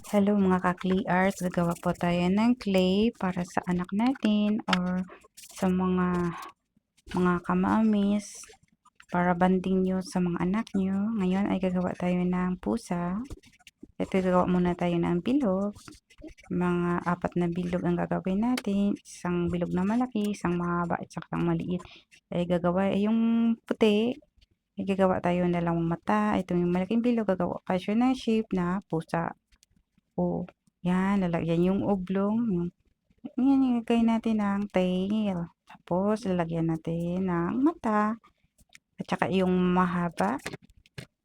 Hello mga ka-clay arts, gagawa po tayo ng clay para sa anak natin or sa mga kamamis para banding nyo sa mga anak nyo. Ngayon ay gagawa tayo ng pusa. Ito gagawa muna tayo ng bilog. Mga 4 na bilog ang gagawin natin. Isang bilog na malaki, isang mahaba at isang maliit. Ay gagawa yung puti. Ay gagawa tayo ng 2 mata. Ito yung malaking bilog, gagawa kayo ng shape na pusa. O, yan, lalagyan yung oblong. Yan, ilagay natin ng tail. Tapos, lalagyan natin ng mata. At saka yung mahaba.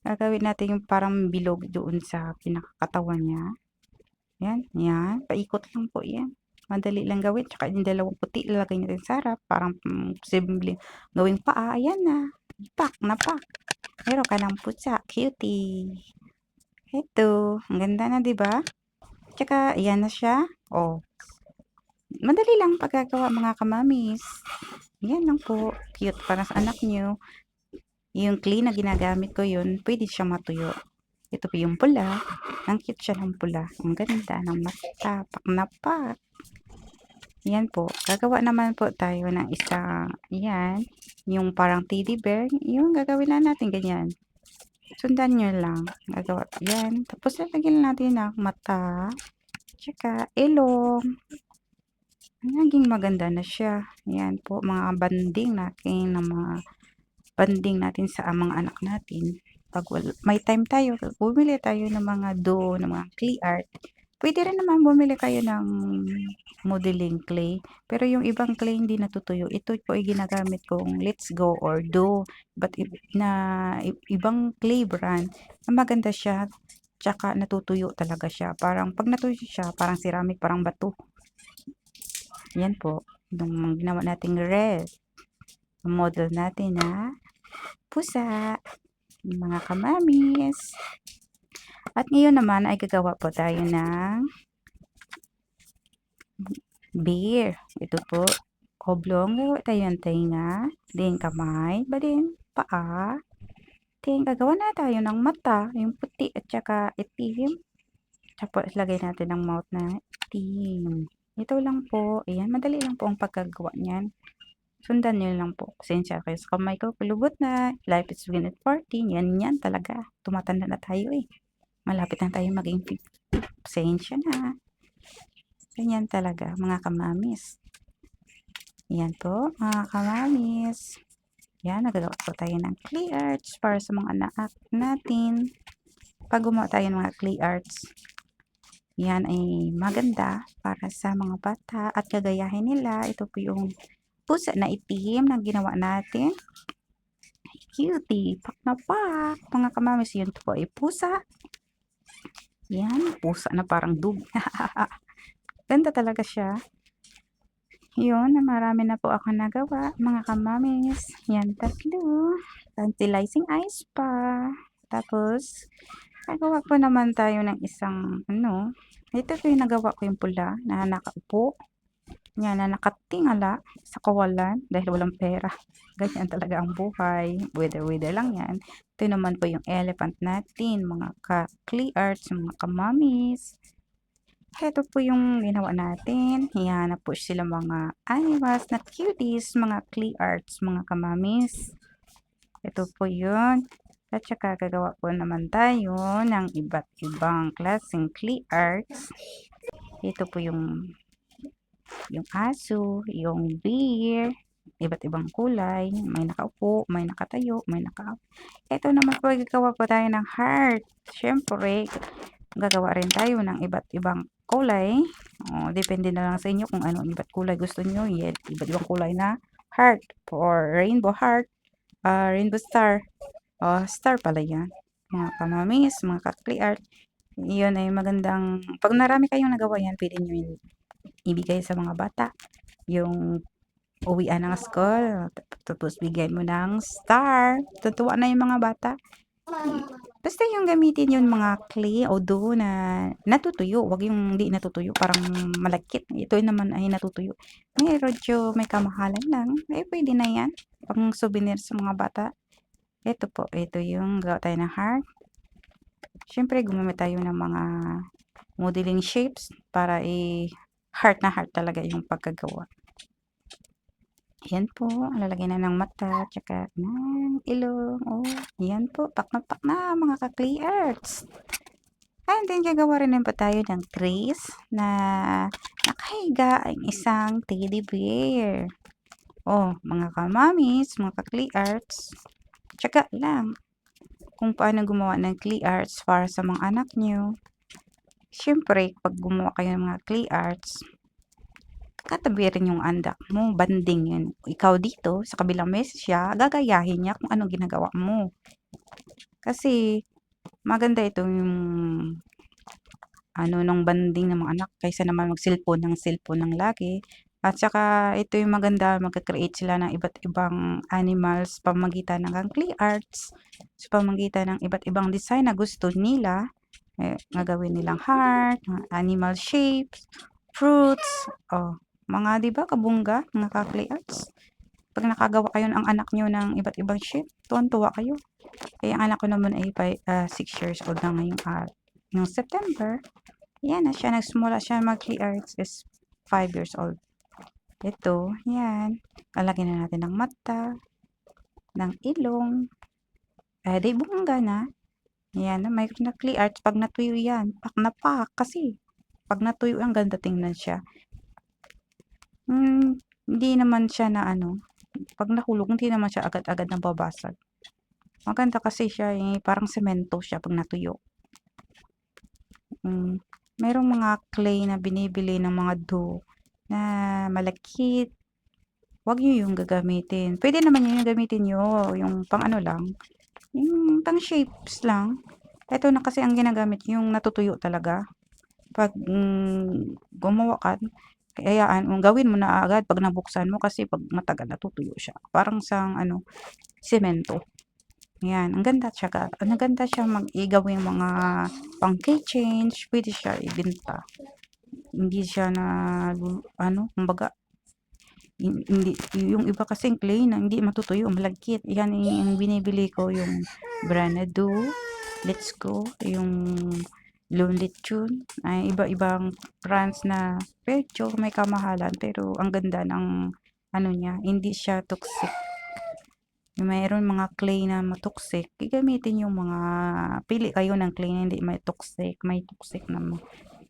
Gagawin natin yung parang bilog doon sa pinakakatawan niya. Yan, yan. Paikot lang po yan. Madali lang gawin. Tsaka yung 2 puti, lalagay natin sa harap. Parang posible gawing paa. Ayan na. Pak na pak. Meron ka ng pusa. Cutie. Ito. Ang ganda na, diba? Tsaka, ayan na siya. Oh, madali lang pagkagawa mga kamamis. Yan lang po. Cute para sa anak nyo. Yung clay na ginagamit ko yun, pwede siya matuyo. Ito po yung pula. Ang cute siya ng pula. Ang ganda ng mata. Pak na pak. Yan po. Gagawa naman po tayo ng isang, yan. Yung parang teddy bear. Yung gagawin na natin ganyan. Sundan nyo lang. Gagawa. Yan. Tapos lalagyan natin ng mata. Tsaka ilong. Naging maganda na siya. Yan po, mga banding natin ng mga banding natin sa mga anak natin. Pag may time tayo, bumili tayo ng mga ng mga clay art. Pwede rin naman bumili kayo ng modeling clay. Pero yung ibang clay hindi natutuyo. Ito po ay ginagamit kong Let's Go or Do. But ibang clay brand, na maganda siya. Tsaka natutuyo talaga siya. Parang pag natuyo siya, parang ceramic, parang bato. Yan po, yung ginawa nating red. Model natin na pusa, mga kamamis. At ngayon naman ay gagawa po tayo ng bear. Ito po, oblong. Gagawa tayo ng tenga, din kamay, ba din paa. Then, gagawa na tayo ng mata, yung puti at saka itim. Tapos, lagay natin ng mouth na itim. Ito lang po. Ayan, madali lang po ang pagkagawa niyan. Sundan niyo lang po. Pasensya kayo sa kamay ko. Kulubot na. Life is win at 14. Yan talaga. Tumatanda na tayo eh. Malapit na tayo maging 50. Pasensya na. Ganyan talaga, mga kamamis. Yan po, mga kamamis. Yan, nagagawa po tayo ng clay arts para sa mga anak natin. Pag gumawa tayo ng mga clay arts, yan ay maganda para sa mga bata at gagayahin nila. Ito po yung pusa na itim na ginawa natin. Cutie, pak na pak. Mga kamamis, yun po ay pusa. Yan, pusa na parang dug. Ganda talaga siya. Yun, marami na po ako nagawa, mga kamamis. Yan, 3. Tantalizing eyes pa. Tapos, nagawa po naman tayo ng isang, ito po yung nagawa ko yung pula na nakaupo. Yan, na nakatingala sa kawalan dahil walang pera. Ganyan talaga ang buhay. Weather lang yan. Ito naman po yung elephant natin, mga clay arts, mga kamamis. Ito po yung ginawa natin. Hihanap po sila mga animals na cuties, mga clay arts, mga kamamis. Ito po yun. At saka gagawa po naman tayo ng iba't ibang klaseng clay arts. Ito po yung aso, yung bear, iba't ibang kulay. May nakaupo, may nakatayo, may Ito naman po, gagawa po tayo ng heart. Siyempre, gagawa rin tayo ng iba't ibang kulay. Depende na lang sa inyo kung ano iba't kulay gusto nyo. Iba't ibang kulay na heart or rainbow heart, rainbow star. Star pala yan. Mga kamamis, mga kakli art. Iyon ay magandang, pag narami kayong nagawa yan, pwede nyo ibigay sa mga bata. Yung uwian ng school, tapos bigyan mo ng star. Tutuwa na yung mga bata. Basta yung gamitin yung mga clay o dough na natutuyo. Wag yung hindi natutuyo, parang malagkit. Ito naman ay natutuyo. Medyo may kamahalan lang. Pwede na yan. Pang souvenir sa mga bata. Ito po, ito yung gawa tayo ng heart. Siyempre, gumamit tayo ng mga modeling shapes para heart na heart talaga yung pagkagawa. Yan po, lalagyan na ng mata, tsaka ng ilong. Oh, yan po, pak na mga ka-clay arts. And then, gagawa rin pa tayo ng trees na nakahiga ang isang teddy bear. Oh, mga kamamis, mga ka-clay arts, tsaka lang kung paano gumawa ng clay arts para sa mga anak nyo. Siyempre, pag gumawa kayo ng mga clay arts, katabi rin yung anak mo, banding yun. Ikaw dito, sa kabilang mesa siya, gagayahin niya kung anong ginagawa mo. Kasi, maganda ito yung nung banding ng mga anak kaysa naman mag-cellphone ng lagi. At saka, ito yung maganda, magka-create sila ng iba't ibang animals sa pamamagitan ng clay arts, sa pamamagitan ng iba't ibang design na gusto nila. Gagawin nilang heart, animal shapes, fruits, mga 'di ba kabongga, mga ka-clay arts. Pag nakagawa kayo ng anak nyo ng iba't ibang shape, tuwan-tuwa kayo. Ang anak ko naman ay 6 years old na ngayong September. Yan na siya, nagsimula siya mag-clay arts is 5 years old. Ito, yan. Lalagyan na natin ng mata, ng ilong. Di bongga na. Yan, may clay arts pag natuyo yan. Pak na pak kasi. Pag natuyo, ang ganda tingnan siya. Hindi naman siya na pag nahulog, hindi naman siya agad-agad nababasag. Maganda kasi siya, parang semento siya pag natuyo. Merong mga clay na binibili ng mga dough na malakit. Huwag nyo yung gagamitin. Pwede naman yun yung gamitin nyo, yung pang lang, yung pang shapes lang. Ito na kasi ang ginagamit, yung natutuyo talaga. Pag gumawa ka, kayaan, gawin mo na agad pag nabuksan mo kasi pag matagal natutuyo siya. Parang sang semento. Yan, ang ganda siya. Ang ganda siya igawin mga pang keychains, pwede siya ibenta. Hindi siya na kumbaga hindi yung iba kasing clay na hindi matutuyo, malagkit. Yan yung binibili ko, yung Branado, Let's Go, yung Lonely Tune, ay iba-ibang brands na medyo may kamahalan pero ang ganda ng niya, hindi siya toxic. Mayroon mga clay na matoxic, gagamitin yung mga pili kayo ng clay na hindi may toxic naman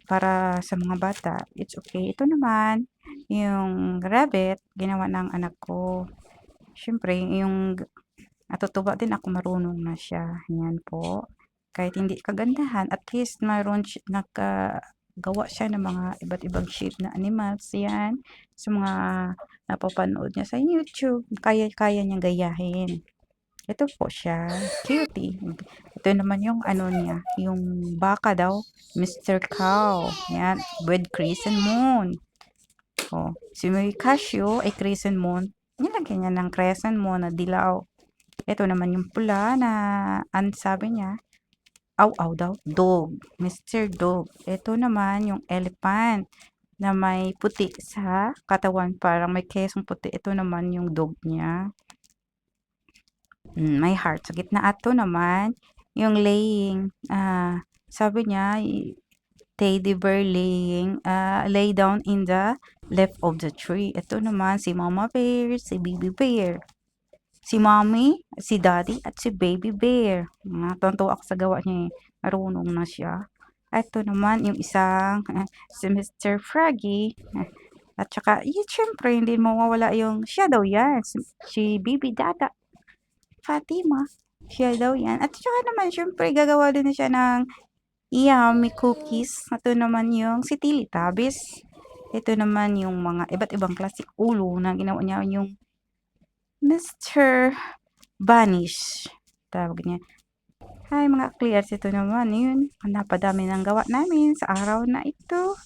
para sa mga bata. It's okay. Ito naman yung rabbit ginawa ng anak ko. Syempre yung natutuwa din ako, marunong na siya. Yan po. Kahit hindi kagandahan, at least mayroon nakagawa siya ng mga iba't ibang shape na animals. Yan. Sa mga napapanood niya sa YouTube, kaya niyang gayahin. Ito po siya, cutie. Ito naman yung niya, yung baka daw, Mr. Cow. Yan, with crescent moon. Si Mary Casio ay crescent moon. Nilagyan niya ng crescent moon na dilaw. Ito naman yung pula na, sabi niya, aw daw, dog. Mr. Dog. Ito naman yung elephant na may puti sa katawan, parang may kesong puti. Ito naman yung dog niya. May heart sa gitna. At ito naman yung laying. Sabi niya, teddy bear lay down in the left of the tree. Ito naman si Mama Bear, si Baby Bear. Si Mommy, si Daddy, at si Baby Bear. Natutuwa ako sa gawa niya. Marunong na siya. Ito naman yung isang si Mr. Froggy. At saka, syempre, hindi mawawala yung siya daw yan. Si Baby Dada. Fatima. Siya daw yan. At saka naman, syempre, gagawa din na siya ng yummy cookies. Ito naman yung si Teletubbies. Ito naman yung mga iba't ibang klasik ulo na ginawa niya yung Mr. Vanish. Tawag niya. Hi mga ka-clears, ito naman yun. Napadami ng gawa namin sa araw na ito.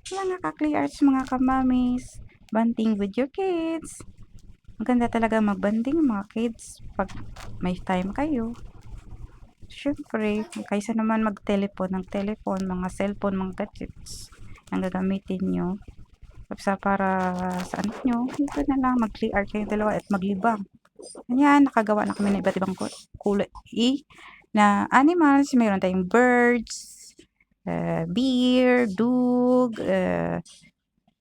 Mga ka-clears, mga kamamis. Banting with your kids. Maganda talaga magbanding mga kids pag may time kayo. Siyempre, kaysa naman mag-telepon ng telepon, mga cellphone, mga gadgets ang gagamitin nyo. Para sa anak nyo, ito na lang, mag-clay art kayo dalawa at maglibang. Ganyan, nakagawa na kami ng iba't ibang kulay na animals. Mayroon tayong birds, bear, dog,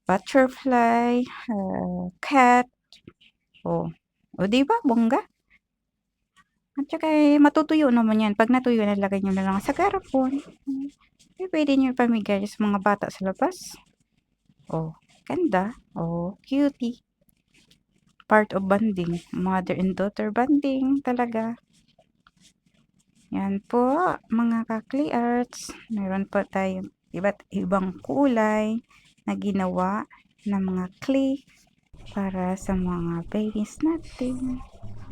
butterfly, cat. Oh, o 'di ba bongga? At saka, matutuyo naman 'yan. 'Pag natuyo, nilagay niyo na lang sa garapon. Puwede niyo ipamigay sa mga bata sa labas. Oh, ganda. Oh, cutie. Part of bonding, mother and daughter bonding talaga. Yan po, mga ka-clay arts. Meron po tayong iba't ibang kulay na ginawa ng mga clay para sa mga babies natin.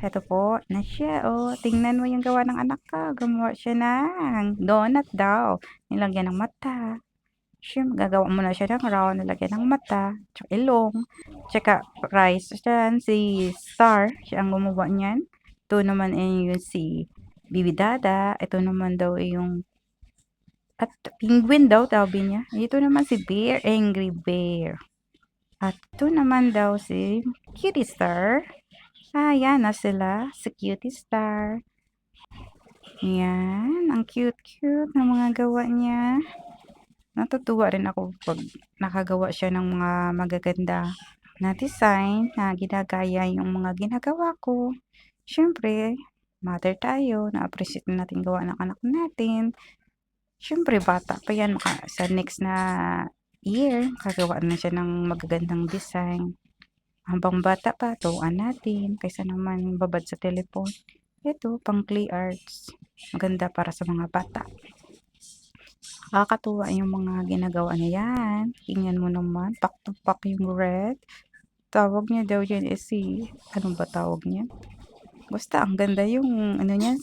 Ito po na siya, oh. Tingnan mo yung gawa ng anak ko. Gumawa siya ng donut daw. Nilagyan ng mata. Siyempre, gagawa mo na siya ng round, nilagyan ng mata, tsaka ilong, tsaka rice. Yan, si Star, siya ang gumawa niyan. Ito naman ay yung si Bibi Dada. Ito naman daw ay yung at penguin daw tawag niya. Ito naman si Bear, Angry Bear. At ito naman daw si Cutie Star. Yan na sila, si Cutie Star. Yan, ang cute-cute na mga gawa niya. Natutuwa rin ako pag nakagawa siya ng mga magaganda na design na ginagaya yung mga ginagawa ko. Siyempre, mother tayo, na-appreciate natin gawa ng anak natin. Siyempre, bata pa yan. Sa next na year, kagawa na siya ng magagandang design. Habang bata pa, tuwan natin. Kaysa naman babad sa telepon. Ito, pang clay arts. Maganda para sa mga bata. Nakakatuwa yung mga ginagawa niya yan. Tingnan mo naman, pack to pack yung red. Tawag niya daw yan si, ano ba tawag niya? Basta ang ganda yung, ano niya,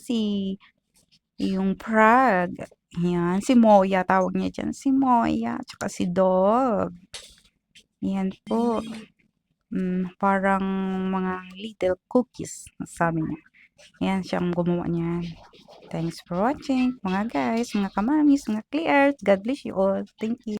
yung Prague. Yan, si Moya, tawag niya dyan. Si Moya, tsaka si Dog. Yan po. Parang mga little cookies, sabi niya. Yan, siyang gumawa niyan. Thanks for watching, mga guys, mga kamamis, mga clears. God bless you all. Thank you.